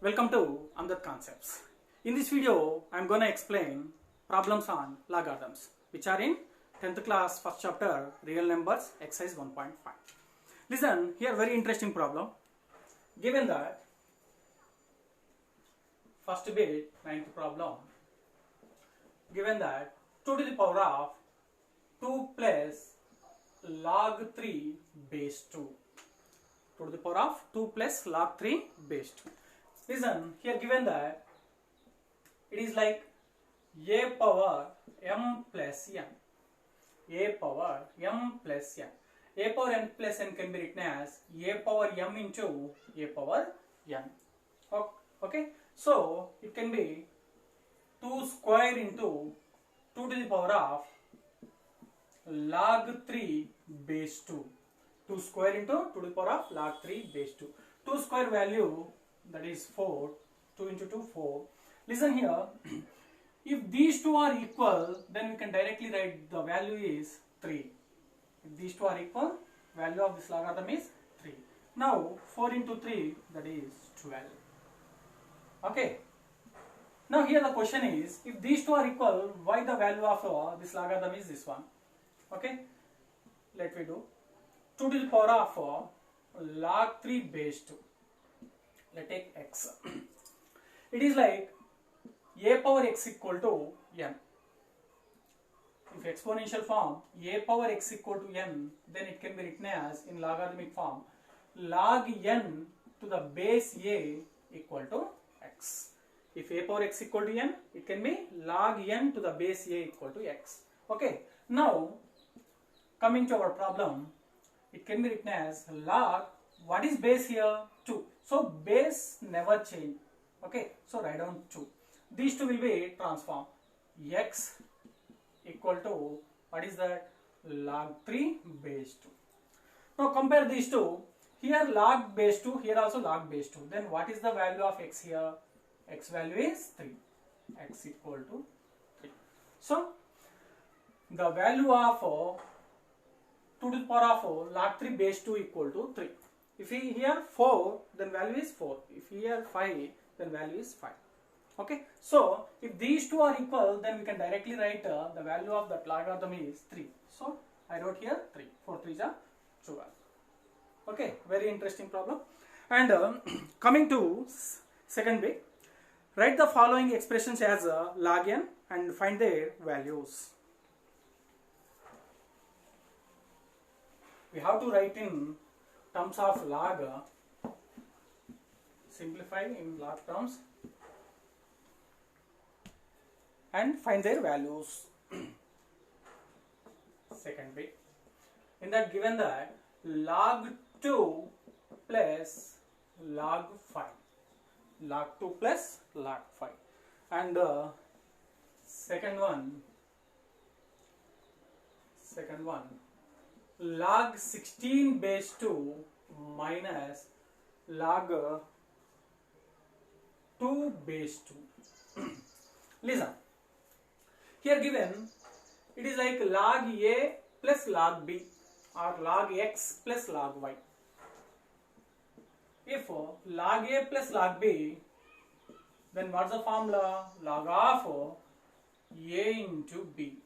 Welcome to Amdat Concepts. In this video, I am going to explain problems on logarithms, which are in 10th class first chapter real numbers exercise 1.5. Listen, here very interesting problem. Given that first bit 9th problem, given that 2 to the power of 2 plus log 3 base 2. 2 to the power of 2 plus log 3 base 2. Listen, here given that it is like a power m plus n. A power m plus n. A power n plus n can be written as a power m into a power n. Okay, so it can be 2 square into 2 to the power of log 3 base 2. 2 square into 2 to the power of log 3 base 2. 2 square value, that is 4. 2 into 2, 4. Listen here. If these two are equal, then we can directly write the value is 3. If these two are equal, value of this logarithm is 3. Now 4 into 3, that is 12. Okay. Now here the question is, if these two are equal, why the value of this logarithm is this one? Okay. Let me do 2 to the power of log 3 base 2. Let's take x. It is like a power x equal to n. If exponential form a power x equal to n, then it can be written as in logarithmic form log n to the base a equal to x. If a power x equal to n, it can be log n to the base a equal to x. Okay. Now coming to our problem, it can be written as log, what is base here? 2. So base never change. Okay, so write down 2. These two will be transformed. X equal to, what is that? Log 3 base 2. Now compare these two. Here log base 2, here also log base 2. Then what is the value of x here? X value is 3. X equal to 3. So the value of 2 to the power of log 3 base 2 equal to 3. If we here 4, then value is 4. If here 5, then value is 5. Okay. So if these two are equal, then we can directly write the value of that logarithm is 3. So I wrote here 3. 4 3s are 12. Okay. Very interesting problem. And coming to second bit, write the following expressions as log n and find their values. We have to write in terms of log, simplify in log terms and find their values. Second bit, in that given that log 2 plus log 5, log 2 plus log 5, and second one log 16 base 2 minus log 2 base 2. Listen, here given it is like log a plus log b or log x plus log y. If log a plus log b, then what's the formula? Log of a into b.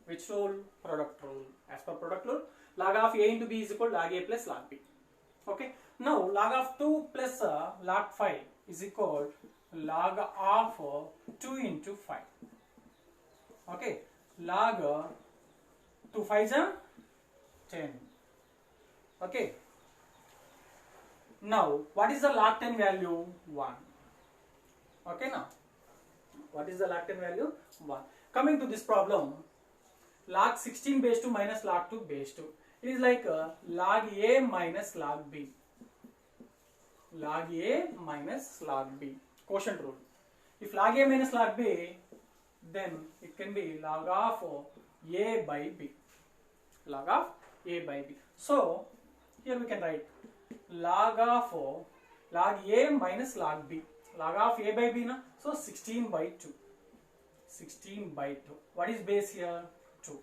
Which rule? Product rule. As per product rule, log of a into b is equal to log a plus log b. Okay. Now log of 2 plus log 5 is equal to log of 2 into 5. Okay. Log 2 5s are 10. Okay. Now what is the log 10 value? 1. Okay. Now what is the log 10 value? 1. Coming to this problem, log 16 base 2 minus log 2 base 2. It is like log a minus log b. Log a minus log b. Quotient rule. If log a minus log b, then it can be log of a by b. Log of a by b. So here we can write log of log a minus log b. Log of a by b, na? So 16 by 2. 16 by 2. What is base here? 2.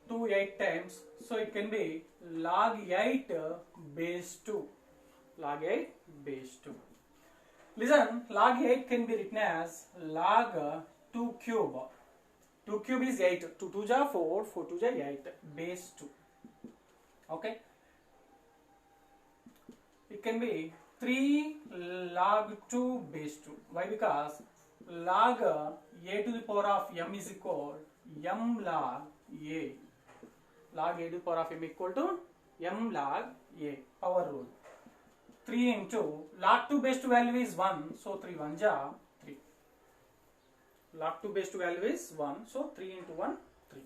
2 8 times, so it can be log 8 base 2. Log 8 base 2. Listen, log 8 can be written as log 2 cube. 2 cube is 8. 2 2 ja 4, 4 2 ja 8, base 2. Okay. It can be 3 log 2 base 2. Why? Because log a to the power of m is equal m log a. Log a to the power of m equal to m log a. Power rule. 3 into log 2 base 2 value is 1, so 3 1 ja 3. Log 2 base 2 value is 1, so 3 into 1 3.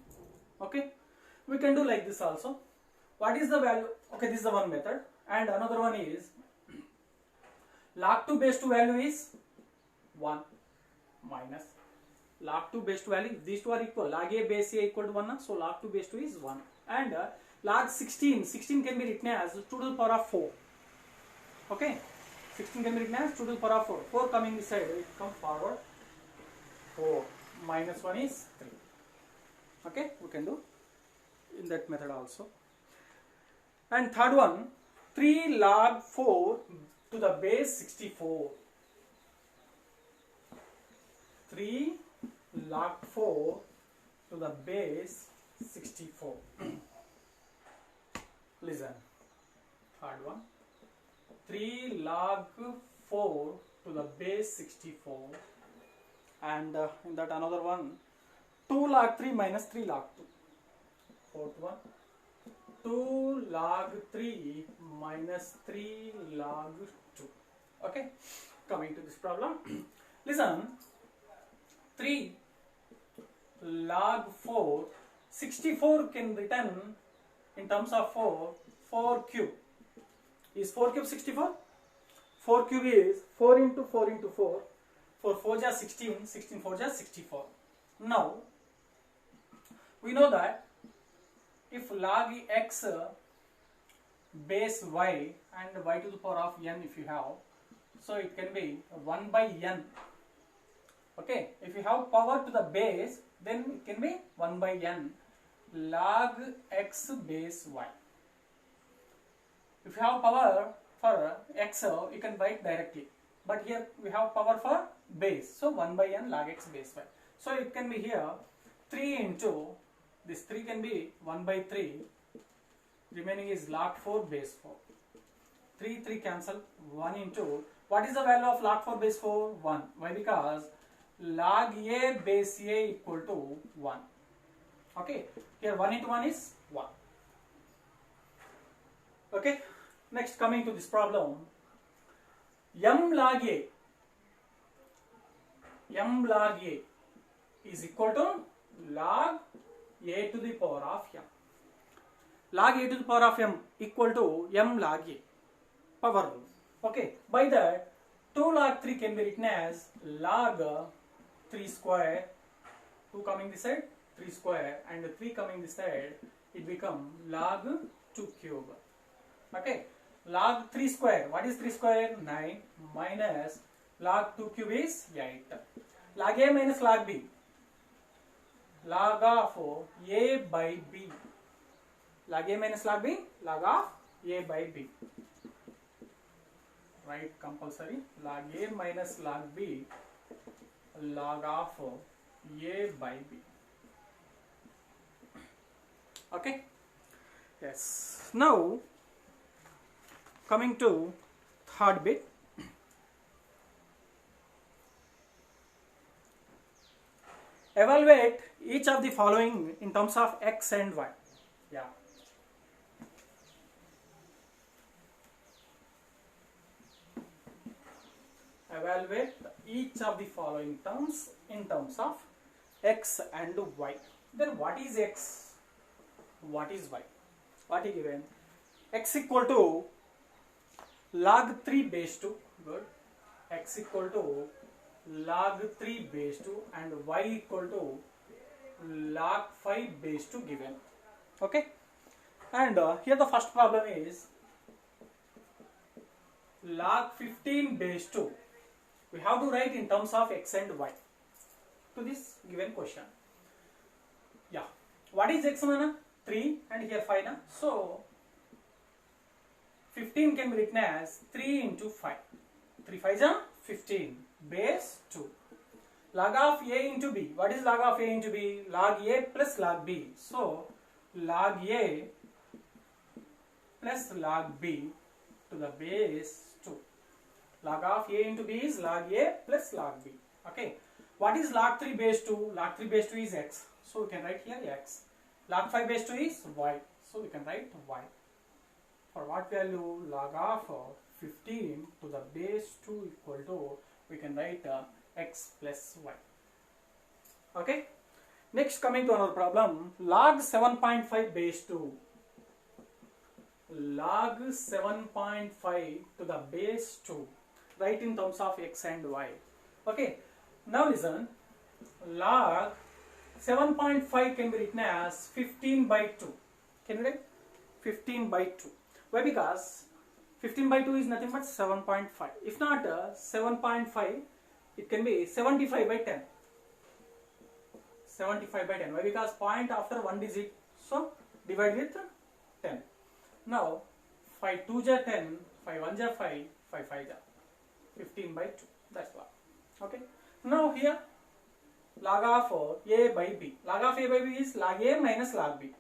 Okay, we can do like this also. What is the value? Okay, this is the one method, and another one is log 2 base 2 value is 1 minus log 2 base 2 value. These two are equal. Log a base a equal to 1, so log 2 base 2 is 1, and log 16 can be written as 2 to the power of 4. Okay, 16 can be written as 2 to the power of 4. 4 coming this side, it comes forward. 4 minus 1 is 3. Okay, we can do in that method also. And third one, 3 log 4 to the base 64. 3 log 4 to the base 64. Listen, third one, 3 log 4 to the base 64, and in that another one, 2 log 3 minus 3 log 2. Fourth one, 2 log 3 minus 3 log 2. Okay, coming to this problem. Listen, 3 log 4, 64 can written in terms of 4 cube. Is 4 cube 64? 4 cube is 4 into 4 into 4. 4 4 ja 16, 16 4 ja 64. Now, we know that if log x base y and y to the power of n if you have, so it can be 1 by n. Okay, if you have power to the base, then it can be 1 by n log x base y. If you have power for x, you can write directly, but here we have power for base, so 1 by n log x base y. So it can be here 3 into this 3 can be 1 by 3, remaining is log 4 base 4. 3 cancel, 1 into, what is the value of log 4 base 4? 1. Why? Because log a base a equal to 1. Okay, here 1 into 1 is 1. Okay, next coming to this problem, m log a is equal to log a to the power of m. Log a to the power of m equal to m log a, power rule. Okay, by that 2 log 3 can be written as log 3 square, 2 coming this side, 3 square, and 3 coming this side, it become log 2 cube. Okay, log 3 square, what is 3 square? 9 minus log 2 cube is 8. Log a minus log b, log of a by b. Log a minus log b, log of a by b. Right, compulsory. Log a minus log b, log of a by b. Okay. Yes. Now, coming to third bit. Evaluate each of the following in terms of x and y. Yeah. Evaluate each of the following terms in terms of x and y. Then what is x? What is y? What is given? X equal to log 3 base 2. Good. X equal to log 3 base 2 and y equal to log 5 base 2 given. Okay. And here the first problem is log 15 base 2. We have to write in terms of x and y to this given question. Yeah. What is x, mana? 3 and here 5. Na? So 15 can be written as 3 into 5. 3 5 are 15 base 2. Log of a into b. What is log of a into b? Log a plus log b. So log a plus log b to the base 2. Log of a into b is log a plus log b. Okay. What is log 3 base 2? Log 3 base 2 is x. So we can write here x. Log 5 base 2 is y. So we can write y. For what value? Log of 15 to the base 2 equal to, we can write x plus y. Okay. Next, coming to another problem. Log 7.5 base 2. Log 7.5 to the base 2. Write in terms of x and y. Okay. Now listen. Log 7.5 can be written as 15 by 2. Can you write? 15 by 2. Why? Because 15 by 2 is nothing but 7.5. If not 7.5, it can be 75 by 10. 75 by 10. Why? Because point after one digit. So divide with 10. Now 5 2s are 10, 5 1s are 5, 5 5s are 15 by 2. That's log. Okay. Now here log of a by b. Log of a by b is log a minus log b.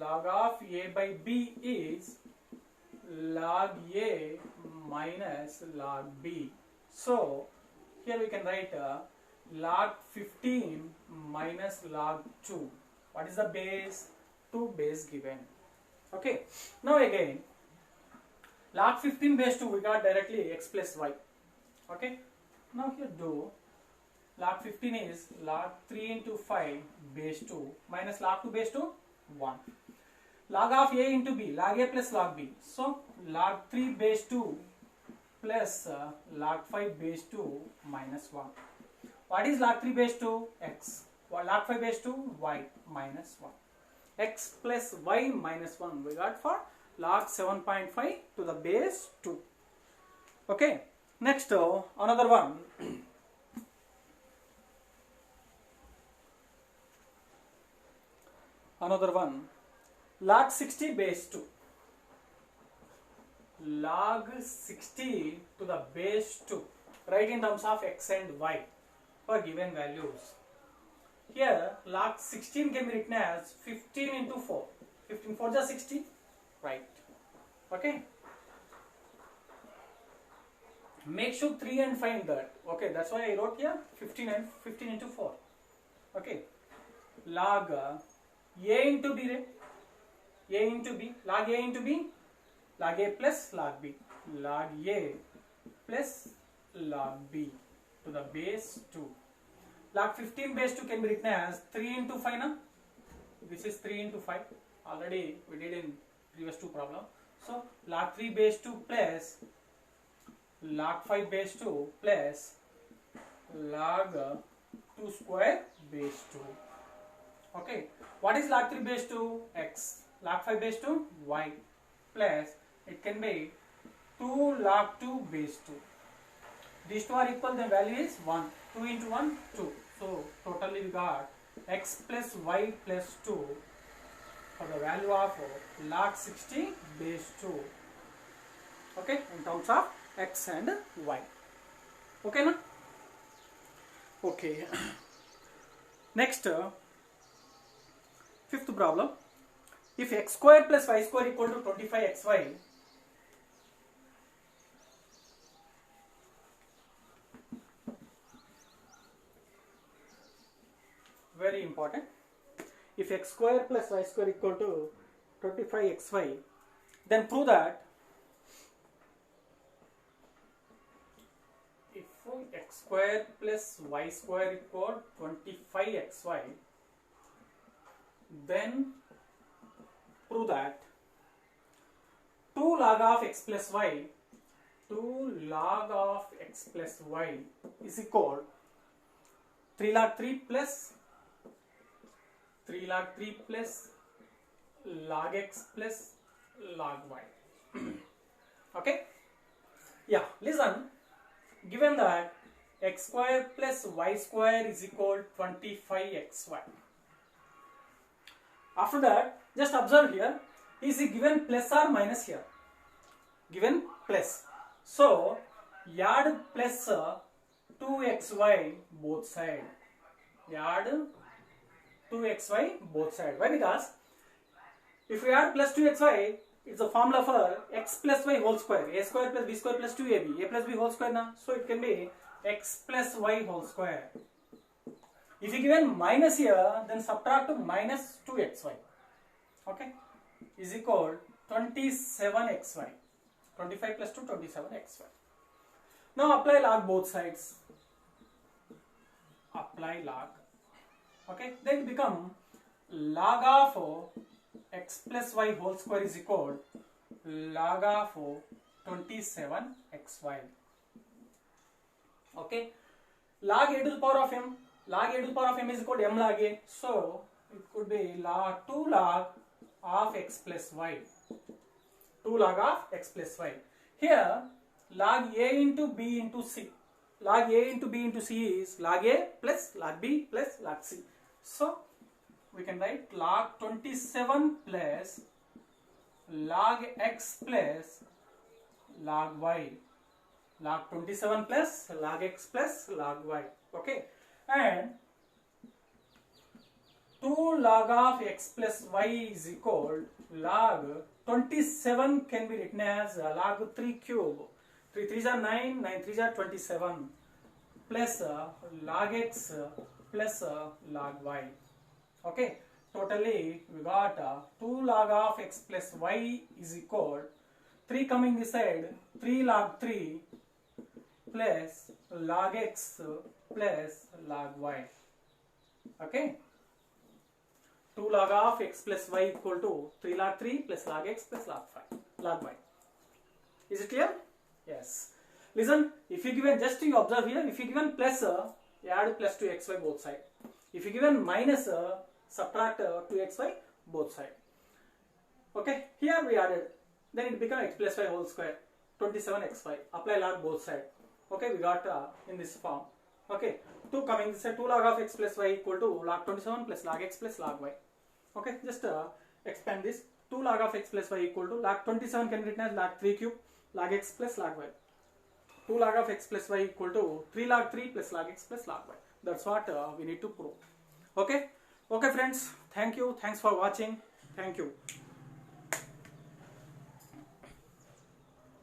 Log of a by b is log a minus log b. So here we can write log 15 minus log 2. What is the base? 2 base given. Okay. Now again, log 15 base 2 we got directly x plus y. Okay. Now here do log 15 is log 3 into 5 base 2 minus log 2 base 2 1. Log of a into b, log a plus log b. So log 3 base 2 plus log 5 base 2 minus 1. What is log 3 base 2? X. Log 5 base 2? Y minus 1. X plus y minus 1 we got for log 7.5 to the base 2. Okay. Next another one. Another one. Log 60 base 2. Log 60 to the base 2. Write in terms of x and y for given values. Here log 16 can be written as 15 into 4. 15 4 is 60. Right. Okay. Make sure 3 and find that. Okay, that's why I wrote here 15 and 15 into 4. Okay. Log a into b, right? A into b. Log a into b. Log a plus log b. Log a plus log b to the base 2. Log 15 base 2 can be written as 3 into 5 now. This is 3 into 5. Already we did in previous 2 problem. So log 3 base 2 plus log 5 base 2 plus log 2 square base 2. Okay. What is log 3 base 2? X. Log 5 base 2? Y. Plus it can be 2 log 2 base 2. These two are equal, the value is 1. 2 into 1, 2. So totally we got x plus y plus 2 for the value of log 60 base 2. Okay, in terms of x and y. Okay, na? Okay. Next, fifth problem. If x square plus y square equal to 25xy, very important. If x square plus y square equal to 25xy, then prove that if x square plus y square equal 25xy, then prove that 2 log of x plus y, 2 log of x plus y is equal 3 log 3 plus 3 log 3 plus log x plus log y. Okay? Yeah, listen. Given that x square plus y square is equal 25xy. After that, just observe here, is it given plus or minus here? Given plus. So add plus 2xy both side. Add 2xy both side. Why? Because if we add plus 2xy, it's a formula for x plus y whole square. A square plus b square plus 2ab. A plus b whole square now. So it can be x plus y whole square. If you given minus here, then subtract to minus 2xy. Okay. Is equal 27xy. 25 plus 2, 27xy. Now apply log both sides. Apply log. Okay. Then it become log of x plus y whole square is equal log of 27xy. Okay. Log a to the power of m. Log a to the power of m is equal to m log a. So it could be log 2 log of x plus y. 2 log of x plus y. Here log a into b into c. Log a into b into c is log a plus log b plus log c. So we can write log 27 plus log x plus log y. Log 27 plus log x plus log y. Okay. And 2 log of x plus y is equal log 27 can be written as log 3 cube. 3 3s are 9, 9 3s are 27 plus log x plus log y. Okay, totally we got 2 log of x plus y is equal 3 coming this side, 3 log 3 plus log x plus log y. Okay, 2 log of x plus y equal to 3 log 3 plus log x plus log y. Is it clear? Yes. Listen, if you given, just you observe here, if you given plus, you add plus to xy both side. If you given minus, subtract 2xy both side. Okay, here we added, then it becomes x plus y whole square, 27xy. Apply log both side. Okay, we got in this form. Okay, 2 coming this side, 2 log of x plus y equal to log 27 plus log x plus log y. Okay, just expand this. 2 log of x plus y equal to log 27 can be written as log 3 cube, log x plus log y. 2 log of x plus y equal to 3 log 3 plus log x plus log y. That's what we need to prove. Okay. Okay friends, thank you. Thanks for watching. Thank you.